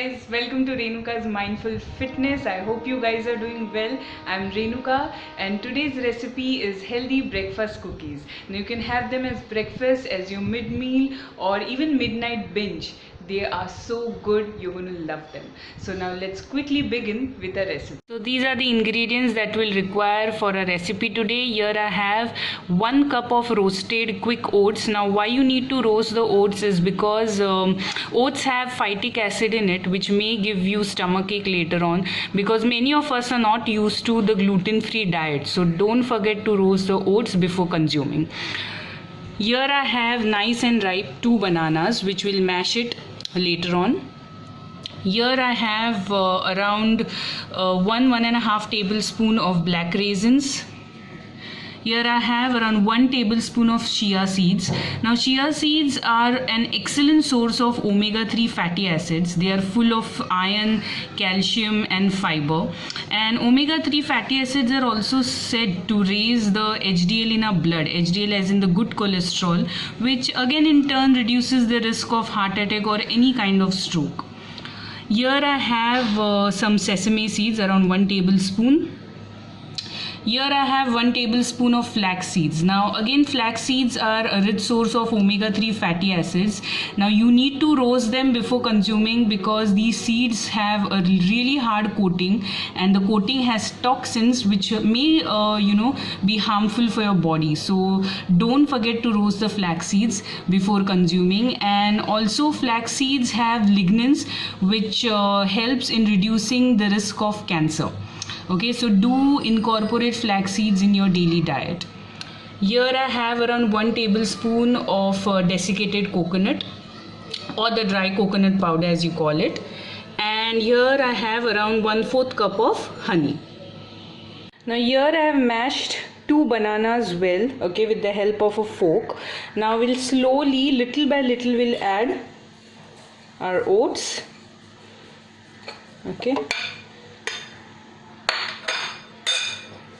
guys, welcome to Renuka's Mindful Fitness. I hope you guys are doing well. I'm Renuka and today's recipe is healthy breakfast cookies. Now you can have them as breakfast, as your mid-meal or even midnight binge. They are so good, you're going to love them. So now let's quickly begin with the recipe. So these are the ingredients that we'll require for a recipe today. Here I have 1 cup of roasted quick oats. Now why you need to roast the oats is because oats have phytic acid in it, which may give you stomachache later on, because many of us are not used to the gluten-free diet. So don't forget to roast the oats before consuming. Here I have nice and ripe 2 bananas, which will mash it later on. Here I have around 1.5 tablespoon of black raisins. Here I have around 1 tablespoon of chia seeds. Now chia seeds are an excellent source of omega-3 fatty acids. They are full of iron, calcium and fiber. And omega-3 fatty acids are also said to raise the HDL in our blood. HDL as in the good cholesterol, which again in turn reduces the risk of heart attack or any kind of stroke. Here I have some sesame seeds, around 1 tablespoon. Here I have 1 tablespoon of flax seeds. Now again, flax seeds are a rich source of omega-3 fatty acids. Now you need to roast them before consuming because these seeds have a really hard coating and the coating has toxins which may be harmful for your body. So don't forget to roast the flax seeds before consuming. And also flax seeds have lignans which helps in reducing the risk of cancer. Okay, so do incorporate flax seeds in your daily diet. Here I have around 1 tablespoon of desiccated coconut or the dry coconut powder as you call it. And here I have around 1/4 cup of honey. Now here I have mashed 2 bananas well, okay, with the help of a fork. Now we'll slowly, little by little, we'll add our oats. Okay.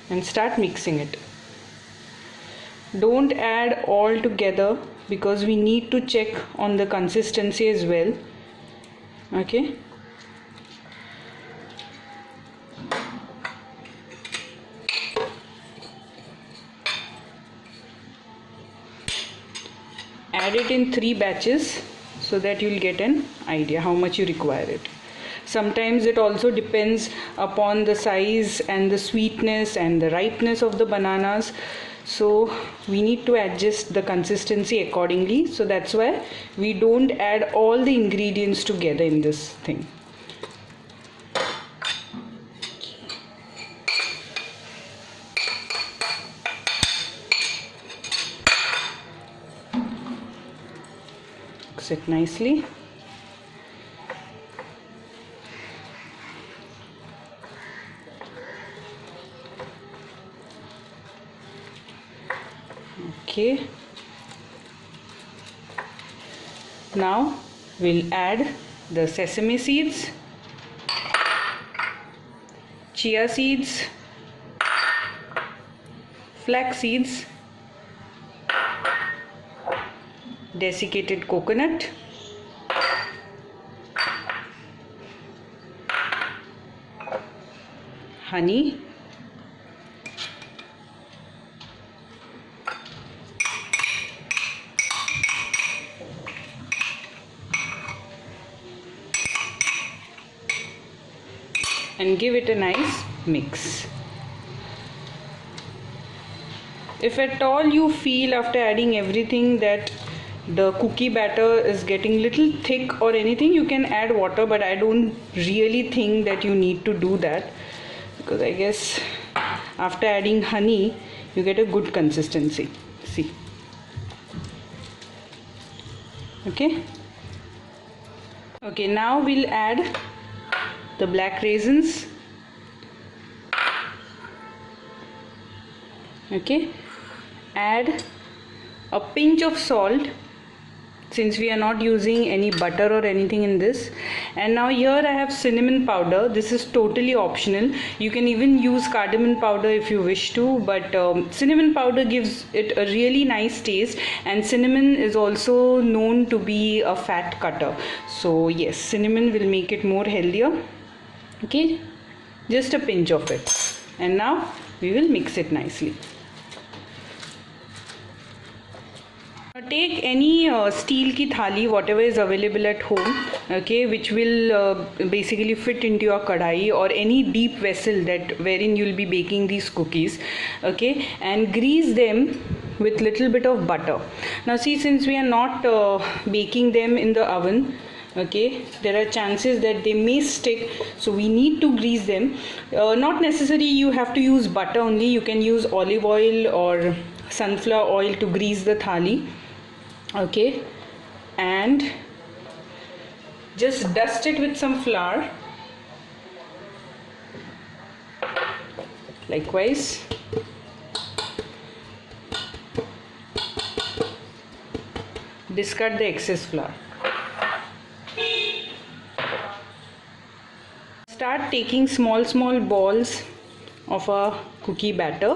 And start mixing it. Don't add all together because we need to check on the consistency as well. Okay. Add it in 3 batches so that you'll get an idea how much you require it. Sometimes it also depends upon the size and the sweetness and the ripeness of the bananas. So we need to adjust the consistency accordingly. So that's why we don't add all the ingredients together in this thing. Mix it nicely. Okay, now we'll add the sesame seeds, chia seeds, flax seeds, desiccated coconut, honey, and give it a nice mix. If at all you feel after adding everything that the cookie batter is getting little thick or anything, you can add water, but I don't really think that you need to do that because I guess after adding honey you get a good consistency. See. Okay. Okay, now we'll add the black raisins. Okay, add a pinch of salt since we are not using any butter or anything in this. And now here I have cinnamon powder. This is totally optional. You can even use cardamom powder if you wish to, but cinnamon powder gives it a really nice taste, and cinnamon is also known to be a fat cutter. So yes, cinnamon will make it more healthier. Okay, just a pinch of it, and now we will mix it nicely. Take any steel ki thali, whatever is available at home, okay, which will basically fit into your kadai, or any deep vessel that wherein you will be baking these cookies, okay, and grease them with little bit of butter. Now see, since we are not baking them in the oven, okay, there are chances that they may stick, so we need to grease them. Not necessarily you have to use butter only, you can use olive oil or sunflower oil to grease the thali. Okay, and just dust it with some flour. Likewise, discard the excess flour. Start taking small balls of a cookie batter.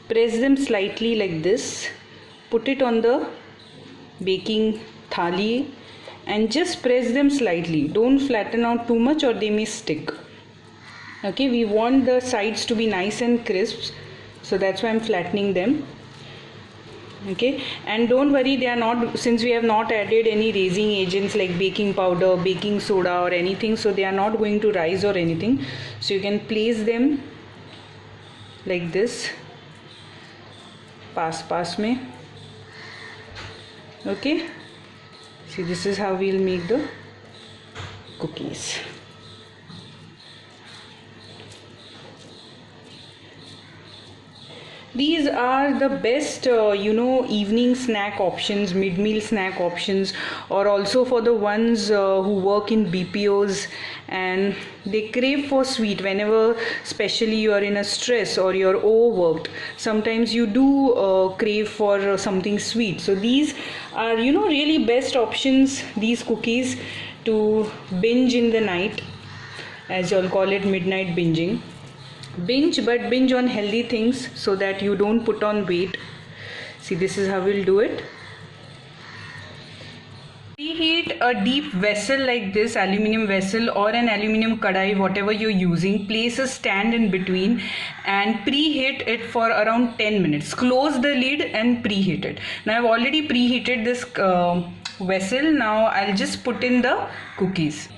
Press them slightly like this. Put it on the baking thali and just press them slightly. Don't flatten out too much or they may stick. Okay, we want the sides to be nice and crisp, so that's why I'm flattening them. Okay, and don't worry, they are not, since we have not added any raising agents like baking powder, baking soda or anything, so they are not going to rise or anything. So you can place them like this, pass mein. Okay, see, this is how we'll make the cookies. These are the best evening snack options, mid-meal snack options, or also for the ones who work in BPOs and they crave for sweet whenever, especially you are in a stress or you're overworked. Sometimes you do crave for something sweet, so these are really best options, these cookies, to binge in the night, as you'll call it, midnight binging. Binge, but binge on healthy things so that you don't put on weight. See, this is how we'll do it. Preheat a deep vessel like this, aluminum vessel or an aluminum kadai, whatever you're using. Place a stand in between and preheat it for around 10 minutes. Close the lid and preheat it. Now I've already preheated this vessel. Now I'll just put in the cookies.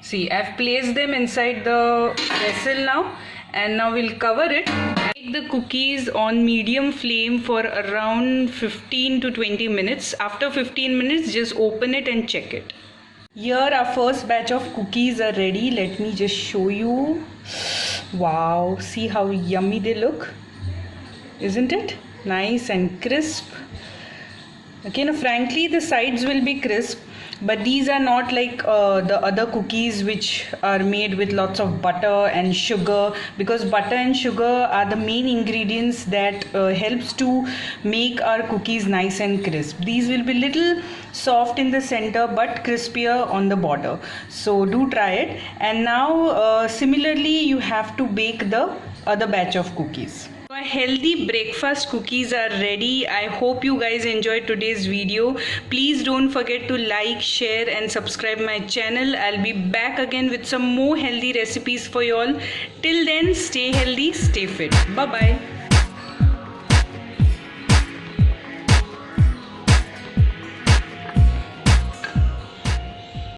See, I've placed them inside the vessel now, and now we'll cover it. Make the cookies on medium flame for around 15 to 20 minutes. After 15 minutes, just open it and check it. Here our first batch of cookies are ready. Let me just show you. Wow, see how yummy they look, isn't it? Nice and crisp. Okay, now frankly the sides will be crisp, but these are not like the other cookies which are made with lots of butter and sugar, because butter and sugar are the main ingredients that helps to make our cookies nice and crisp. These will be little soft in the center but crispier on the border, so do try it. And now similarly you have to bake the other batch of cookies. Our healthy breakfast cookies are ready. I hope you guys enjoyed today's video. Please don't forget to like, share and subscribe my channel. I'll be back again with some more healthy recipes for you all. Till then, stay healthy, stay fit. Bye bye.